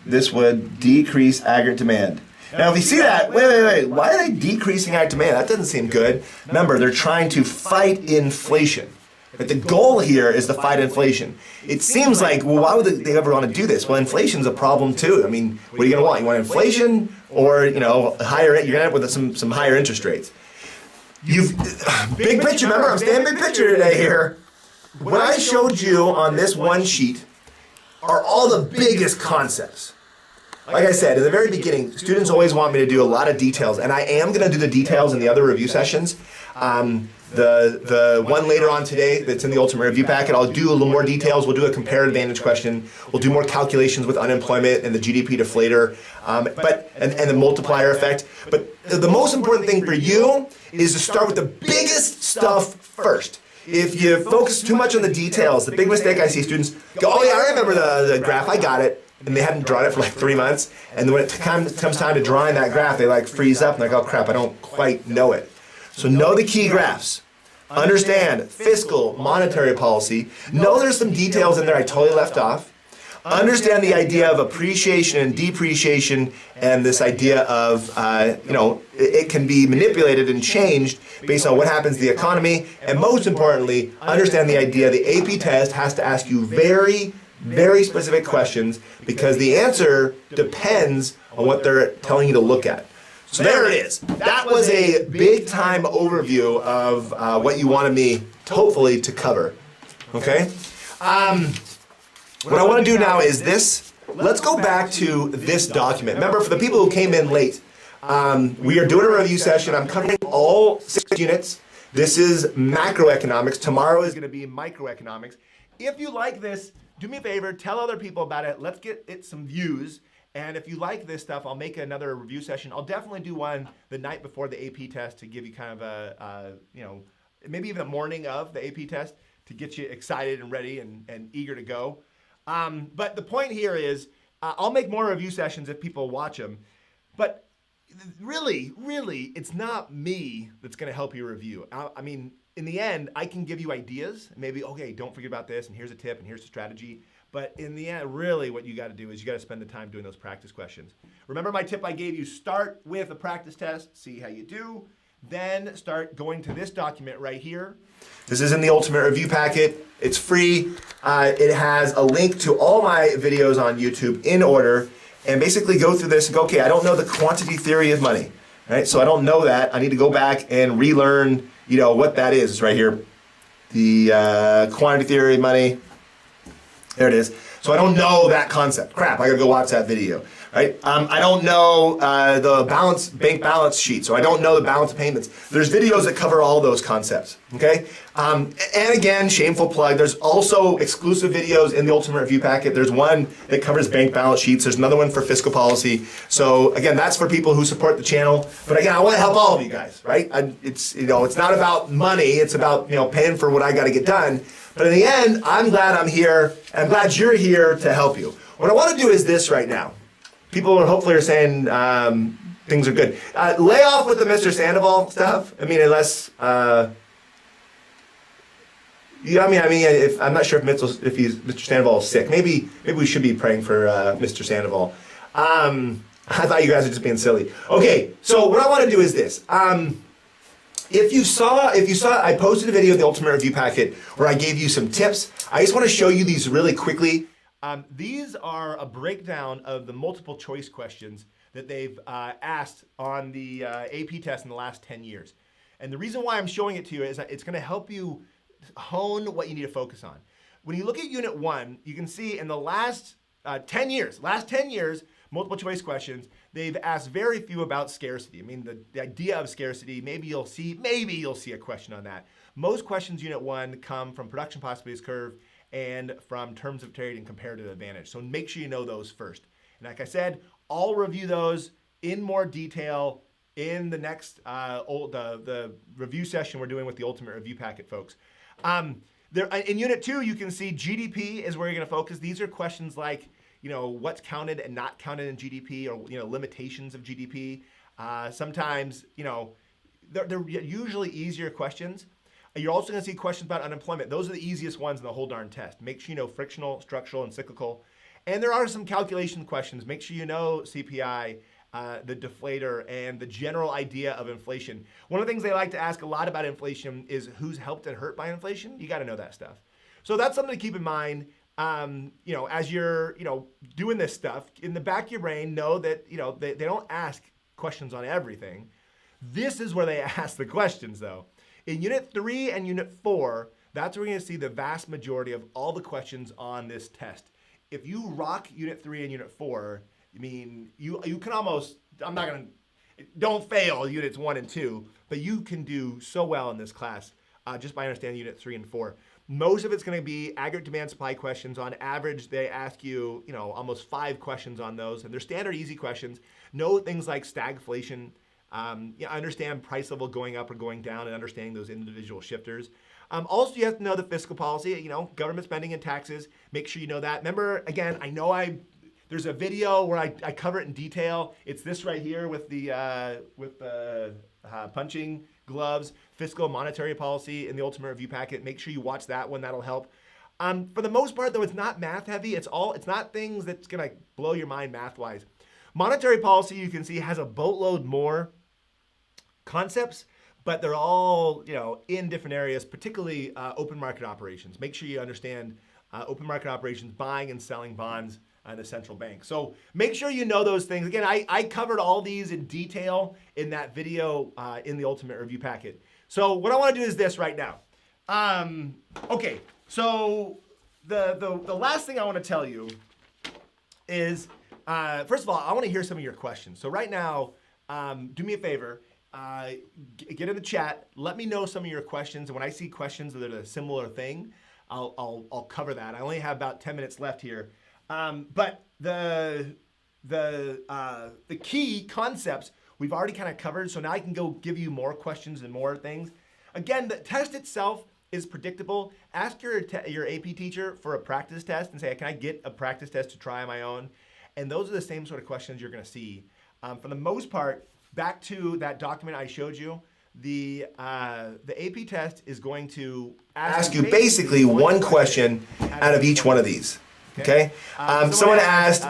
Speaker 2: This would decrease aggregate demand. Now, if you see that, wait, why are they decreasing aggregate demand? That doesn't seem good. Remember, they're trying to fight inflation. But the goal here is to fight inflation. It seems like, well, why would they ever want to do this? Well, inflation's a problem too. I mean, what are you going to want? You want inflation or, higher? You're going to end up with some higher interest rates. Big picture, remember, I'm staying big picture today here. What I showed you on this one sheet are all the biggest concepts. Like I said, in the very beginning, students always want me to do a lot of details, and I am going to do the details in the other review sessions. The one later on today that's in the ultimate review packet, I'll do a little more details. We'll do a comparative advantage question. We'll do more calculations with unemployment and the GDP deflator, and the multiplier effect. But the most important thing for you is to start with the biggest stuff first. If you focus too much on the details, the big mistake I see students go, oh yeah, I remember the graph, I got it. And they hadn't drawn it for like 3 months. And then when it comes time to drawing that graph, they like freeze up and they're like, oh crap, I don't quite know it. So know the key graphs. Understand fiscal, monetary policy. Know there's some details in there I totally left off. Understand the idea of appreciation and depreciation and this idea of, it can be manipulated and changed based on what happens to the economy. And most importantly, understand the idea the AP test has to ask you very, very specific questions because the answer depends on what they're telling you to look at. So there it is. That was a big time overview of what you wanted me, hopefully, to cover. Okay? What I want to do now is this. Let's go back to this document. Remember, for the people who came in late, we are doing a review session. I'm covering all 6 units. This is macroeconomics. Tomorrow is going to be microeconomics. If you like this, do me a favor, tell other people about it. Let's get it some views. And if you like this stuff, I'll make another review session. I'll definitely do one the night before the AP test to give you kind of maybe even the morning of the AP test to get you excited and ready and eager to go. But the point here is I'll make more review sessions if people watch them. But really, it's not me that's going to help you review. I mean, in the end, I can give you ideas. Maybe, okay, don't forget about this, and here's a tip, and here's the strategy. But in the end, really what you got to do is you got to spend the time doing those practice questions. Remember my tip I gave you? Start with a practice test, see how you do. Then start going to this document right here. This is in the Ultimate Review Packet. It's free. It has a link to all my videos on YouTube in order. And basically go through this and go, okay, I don't know the quantity theory of money. Right? So I don't know that. I need to go back and relearn, what that is. It's right here. The quantity theory of money. There it is. So I don't know that concept. Crap, I gotta go watch that video, right? I don't know the bank balance sheet, so I don't know the balance of payments. There's videos that cover all those concepts, okay? And again, shameful plug, there's also exclusive videos in the Ultimate Review Packet. There's one that covers bank balance sheets. There's another one for fiscal policy. So again, that's for people who support the channel. But again, I wanna help all of you guys, right? It's not about money, it's about paying for what I gotta get done. But in the end, I'm glad I'm here, and I'm glad you're here to help you. What I want to do is this right now. People hopefully are saying things are good. Lay off with the Mr. Sandoval stuff. I mean, unless, if I'm not sure if Mr. Sandoval is sick. Maybe we should be praying for Mr. Sandoval. I thought you guys were just being silly. Okay, so what I want to do is this. If you saw, I posted a video in the Ultimate Review Packet where I gave you some tips. I just want to show you these really quickly. These are a breakdown of the multiple choice questions that they've asked on the AP test in the last 10 years. And the reason why I'm showing it to you is that it's going to help you hone what you need to focus on. When you look at Unit 1, you can see in the last 10 years, multiple choice questions, they've asked very few about scarcity. I mean, the idea of scarcity, maybe you'll see a question on that. Most questions Unit 1 come from production possibilities curve and from terms of trade and comparative advantage. So make sure you know those first. And like I said, I'll review those in more detail in the next the review session we're doing with the Ultimate Review Packet, folks. In Unit 2, you can see GDP is where you're going to focus. These are questions like, what's counted and not counted in GDP, or limitations of GDP. Sometimes,
Speaker 1: they're usually easier questions. You're also going to see questions about unemployment. Those are the easiest ones in the whole darn test. Make sure you know frictional, structural, and cyclical. And there are some calculation questions. Make sure you know CPI, the deflator, and the general idea of inflation. One of the things they like to ask a lot about inflation is who's helped and hurt by inflation. You got to know that stuff. So that's something to keep in mind. As you're, doing this stuff, in the back of your brain, know that, they don't ask questions on everything. This is where they ask the questions, though. In Unit 3 and Unit 4, that's where we're going to see the vast majority of all the questions on this test. If you rock Unit 3 and Unit 4, you can almost, don't fail Units 1 and 2, but you can do so well in this class just by understanding Unit 3 and 4. Most of it's going to be aggregate demand supply questions. On average, they ask you, almost 5 questions on those, and they're standard easy questions. Know things like stagflation. Understand price level going up or going down and understanding those individual shifters. Also, you have to know the fiscal policy, government spending and taxes. Make sure you know that. Remember, again, there's a video where I cover it in detail. It's this right here with the punching gloves, fiscal monetary policy in the ultimate review packet. Make sure you watch that one. That'll help. For the most part, though, it's not math heavy. It's not things that's gonna blow your mind math-wise. Monetary policy, you can see, has a boatload more concepts, but they're all, in different areas, particularly open market operations. Make sure you understand open market operations, buying and selling bonds in a central bank. So make sure you know those things. Again, I covered all these in detail in that video in the ultimate review packet. So what I want to do is this right now. Okay, so the last thing I want to tell you is, first of all, I want to hear some of your questions. So right now, do me a favor, get in the chat, let me know some of your questions, and when I see questions that are a similar thing, I'll cover that. I only have about 10 minutes left here. But the key concepts we've already kind of covered, so now I can go give you more questions and more things. Again, the test itself is predictable. Ask your AP teacher for a practice test and say, can I get a practice test to try on my own? And those are the same sort of questions you're going to see. For the most part, back to that document I showed you, the AP test is going to ask you basically one question out of each one of these. Okay? Someone asked,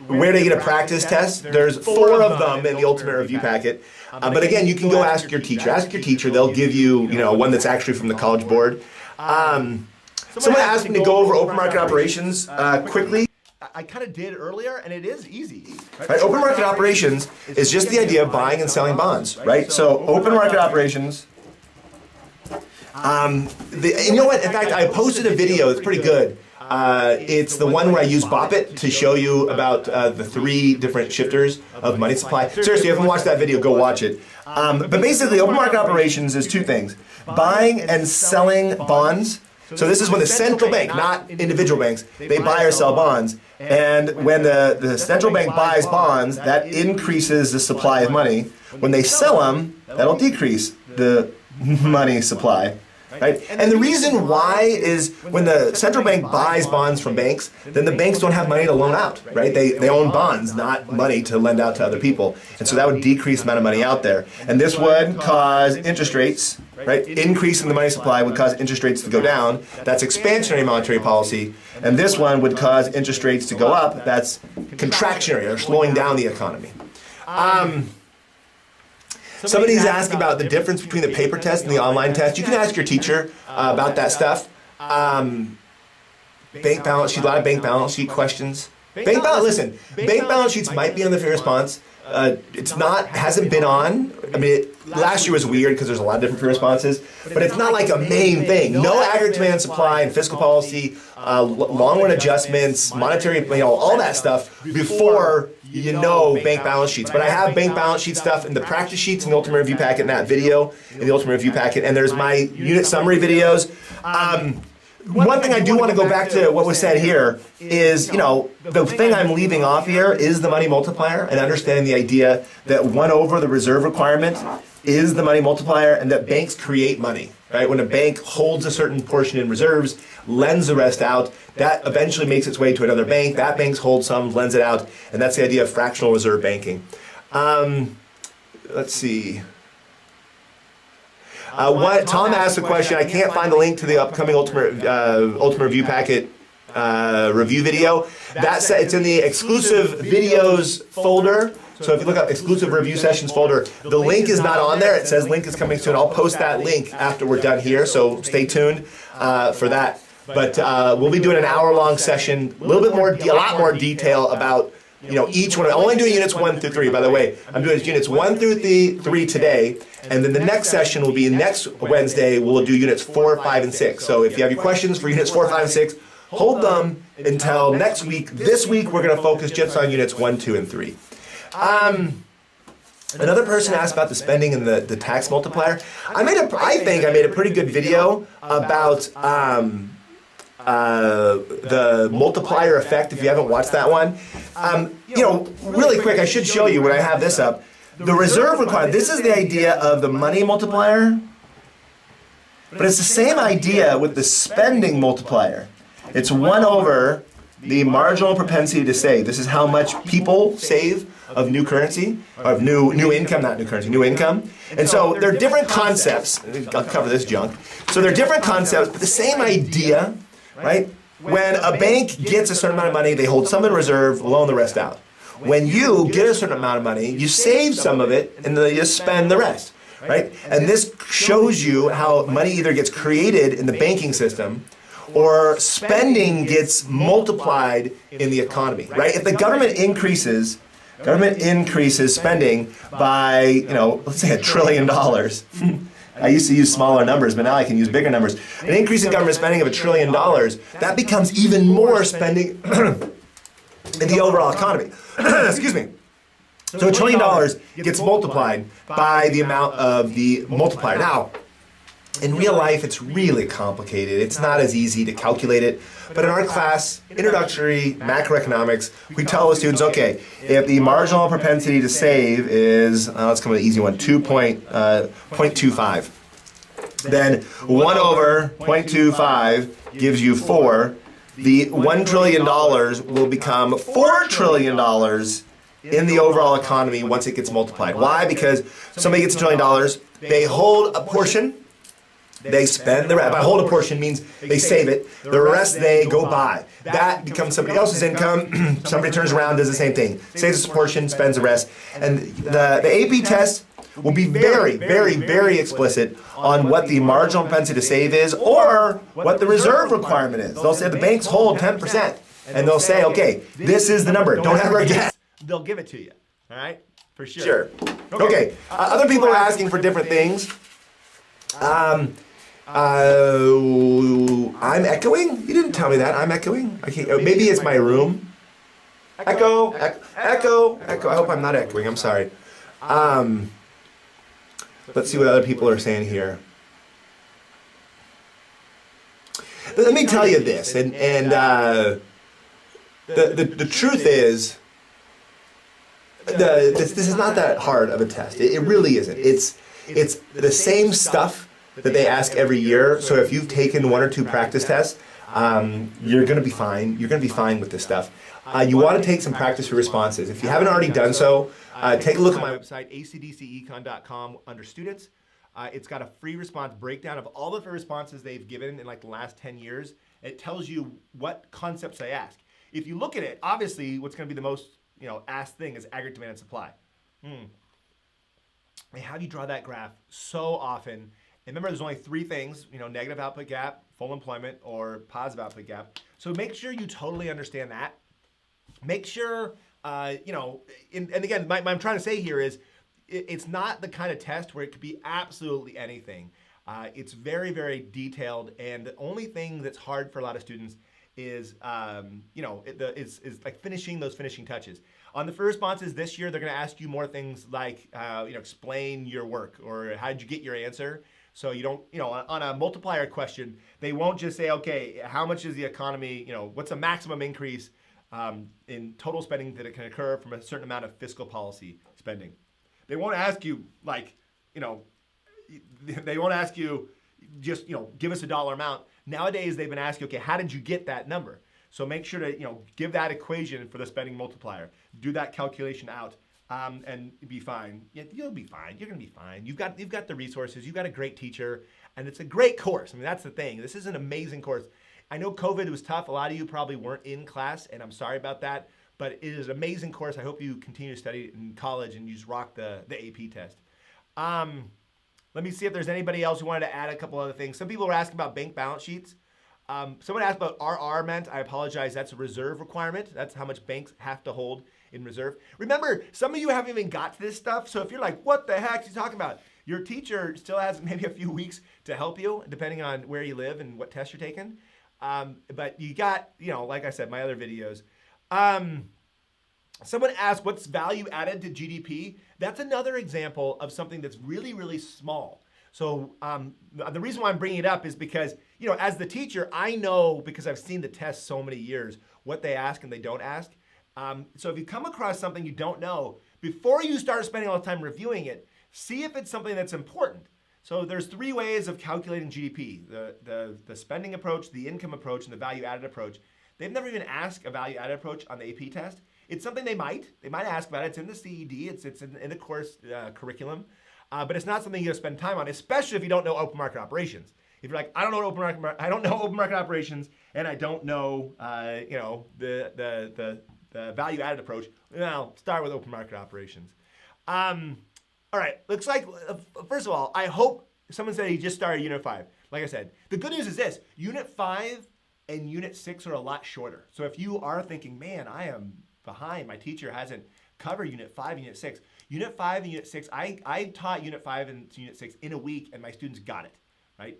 Speaker 1: where to get a practice test? There's 4 of them in the ultimate review packet. But again, you can go ask your teacher. Ask your teacher. They'll give you, one that's actually from the College Board. Someone asked me to go over open market operations quickly. I kind of did earlier, and it is easy. Right? Open market operations is just the idea of buying and selling bonds, right? So open market operations. And you know what? In fact, I posted a video. It's pretty good. It's the one where I use Bop-it to show you about the 3 different shifters of money supply. Seriously, if you haven't watched that video, go watch it. But basically, open market operations is 2 things. Buying and selling bonds. So this is when the central bank, not individual banks, they buy or sell bonds. And when the central bank buys bonds, that increases the supply of money. When they sell them, that'll decrease the money supply. Right? And the reason why is when the central bank buys bonds from banks, then the banks don't have money to loan out, right? They own bonds, not money to lend out to other people. And so that would decrease the amount of money out there. And this would cause interest rates, right? Increasing the money supply would cause interest rates to go down. That's expansionary monetary policy. And this one would cause interest rates to go up. That's contractionary, or slowing down the economy. Somebody's asked about the difference between the paper test and the online test. You can ask your teacher about that stuff. Bank balance sheet, a lot of bank balance sheet questions. Bank balance sheets might be on the free response. It's not, hasn't been on. I mean, last year was weird because there's a lot of different free responses, but it's not like a main thing. No aggregate demand supply and fiscal policy, long run adjustments, monetary, all that stuff before bank balance sheets. But I have bank balance sheet stuff in the practice sheets in the ultimate review packet, in that video in the ultimate review packet, and there's my unit summary videos. One thing I do want to go back to what was said here is, the thing I'm leaving off here is the money multiplier, and understanding the idea that 1 over the reserve requirement is the money multiplier, and that banks create money, right? When a bank holds a certain portion in reserves, lends the rest out, that eventually makes its way to another bank. That bank holds some, lends it out, and that's the idea of fractional reserve banking. Let's see.
Speaker 2: Tom asked a question. I can't find the link to the upcoming Ultimate Review Packet review video. It's in the exclusive videos folder. So if you look up exclusive review sessions folder, the link is not on there. It says link is coming soon. I'll post that link after we're done here, so stay tuned for that. But we'll be doing an hour-long session, a lot more detail about each one. I'm only doing units 1 through 3, by the way. I'm doing units 1 through 3 today, and then the next session will be next Wednesday. We'll do units 4, 5, and 6. So if you have your questions for units 4, 5, and 6, hold them until next week. This week we're going to focus just on units 1, 2, and 3. Another person asked about the spending and the tax multiplier. I think I made a pretty good video about the multiplier effect. If you haven't watched that one, really quick, I should show you when I have this up. The reserve requirement. This is the idea of the money multiplier, but it's the same idea with the spending multiplier. It's 1 over the marginal propensity to save. This is how much people save of new currency, of new income, not new currency, new income. And so they're different concepts. I'll cover this junk. So they're different concepts, but the same idea, right? When a bank gets a certain amount of money, they hold some in reserve, loan the rest out. When you get a certain amount of money, you save some of it, and then you spend the rest, right? And this shows you how money either gets created in the banking system or spending gets multiplied in the economy, right? If the government increases spending by, let's say $1 trillion. I used to use smaller numbers, but now I can use bigger numbers. An increase in government spending of $1 trillion, that becomes even more spending in the overall economy. Excuse me. So $1 trillion gets multiplied by the amount of the multiplier. Now, in real life, it's really complicated. It's not as easy to calculate it. But in our class, introductory macroeconomics, we tell the students, okay, if the marginal propensity to save is, let's come with an easy one, 0.25, then 1 over 0.25 gives you 4. The $1 trillion will become $4 trillion in the overall economy once it gets multiplied. Why? Because somebody gets $1 trillion, they hold a portion, they spend the rest. By hold a portion means they save it. The rest they go buy. That becomes somebody else's income. Somebody turns around, does the same thing. Saves a portion, spends the rest. And the AP test will be very, very, very explicit on what the marginal propensity to save is or what the reserve requirement is. They'll say the banks hold 10%. And they'll say, okay, this is the number. Don't ever guess.
Speaker 1: They'll give it to you. All right? For sure.
Speaker 2: Sure. Okay. Other people are asking for different things. I'm echoing? You didn't tell me that. I'm echoing? I can't, maybe it's my room. Echo. I hope I'm not echoing. I'm sorry. Let's see what other people are saying here. Let me tell you this, and the truth is, this is not that hard of a test. It really isn't. It's the same stuff that they ask every year. So if you've taken 1 or 2 practice tests, you're going to be fine. You're going to be fine with this stuff. You want to take some practice for responses. If you haven't already done so, take a look at my
Speaker 1: website, acdcecon.com, under students. It's got a free response breakdown of all of the responses they've given in like the last 10 years. It tells you what concepts they ask. If you look at it, obviously what's going to be the most asked thing is aggregate demand and supply. They have you draw that graph so often. And remember, there's only 3 things, negative output gap, full employment, or positive output gap. So make sure you totally understand that. Make sure, and again, what I'm trying to say here is, it's not the kind of test where it could be absolutely anything. It's very, very detailed, and the only thing that's hard for a lot of students is, is like finishing those finishing touches. On the free responses this year, they're going to ask you more things like, explain your work, or how did you get your answer? So you don't, on a multiplier question, they won't just say, okay, how much is the economy, what's the maximum increase in total spending that it can occur from a certain amount of fiscal policy spending. They won't ask you they won't ask you just, give us a dollar amount. Nowadays, they've been asking, okay, how did you get that number? So make sure to, give that equation for the spending multiplier. Do that calculation out. and be fine. You'll be fine. You're gonna be fine. You've got the resources. You've got a great teacher, and it's a great course. I mean, that's the thing. This is an amazing course. I know COVID was tough. A lot of you probably weren't in class, and I'm sorry about that. But it is an amazing course. I hope you continue to study in college and you just rock the AP test. Let me see if there's anybody else who wanted to add a couple other things. Some people were asking about bank balance sheets. Someone asked about RR meant. I apologize. That's a reserve requirement. That's how much banks have to hold in reserve. Remember, some of you haven't even got to this stuff. So if you're like, what the heck is he talking about? Your teacher still has maybe a few weeks to help you, depending on where you live and what test you're taking. But you got, like I said, my other videos. Someone asked, what's value added to GDP? That's another example of something that's really, really small. So the reason why I'm bringing it up is because, as the teacher, I know, because I've seen the test so many years, what they ask and they don't ask. So if you come across something you don't know, before you start spending all the time reviewing it, see if it's something that's important. So there's 3 ways of calculating GDP, the spending approach, the income approach, and the value added approach. They've never even asked a value added approach on the AP test. It's something they might ask about it. It's in the CED, it's in the course curriculum, but it's not something you gotta spend time on, especially if you don't know open market operations. If you're like, I don't know open market operations, and I don't know, the value added approach, well, start with open market operations. All right, looks like, first of all, I hope someone said he just started Unit 5. Like I said, the good news is this, Unit 5 and Unit 6 are a lot shorter. So if you are thinking, man, I am behind, my teacher hasn't covered Unit 5 and Unit 6. Unit 5 and Unit 6, I taught Unit 5 and Unit 6 in a week, and my students got it, right?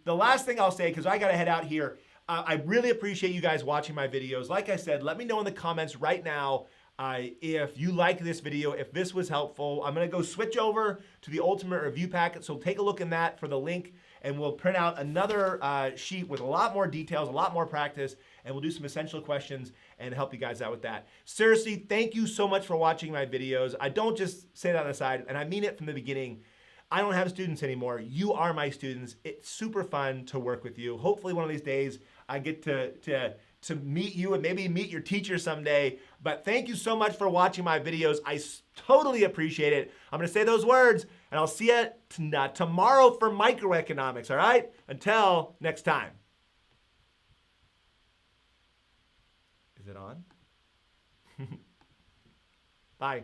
Speaker 1: The last thing I'll say, because I got to head out here, I really appreciate you guys watching my videos. Like I said, let me know in the comments right now if you like this video, if this was helpful. I'm going to go switch over to the Ultimate Review Packet, so take a look in that for the link, and we'll print out another sheet with a lot more details, a lot more practice, and we'll do some essential questions and help you guys out with that. Seriously, thank you so much for watching my videos. I don't just say that on the side, and I mean it from the beginning. I don't have students anymore. You are my students. It's super fun to work with you. Hopefully one of these days I get to meet you and maybe meet your teacher someday. But thank you so much for watching my videos. I totally appreciate it. I'm going to say those words, and I'll see you tomorrow for microeconomics, all right? Until next time. Is it on? Bye.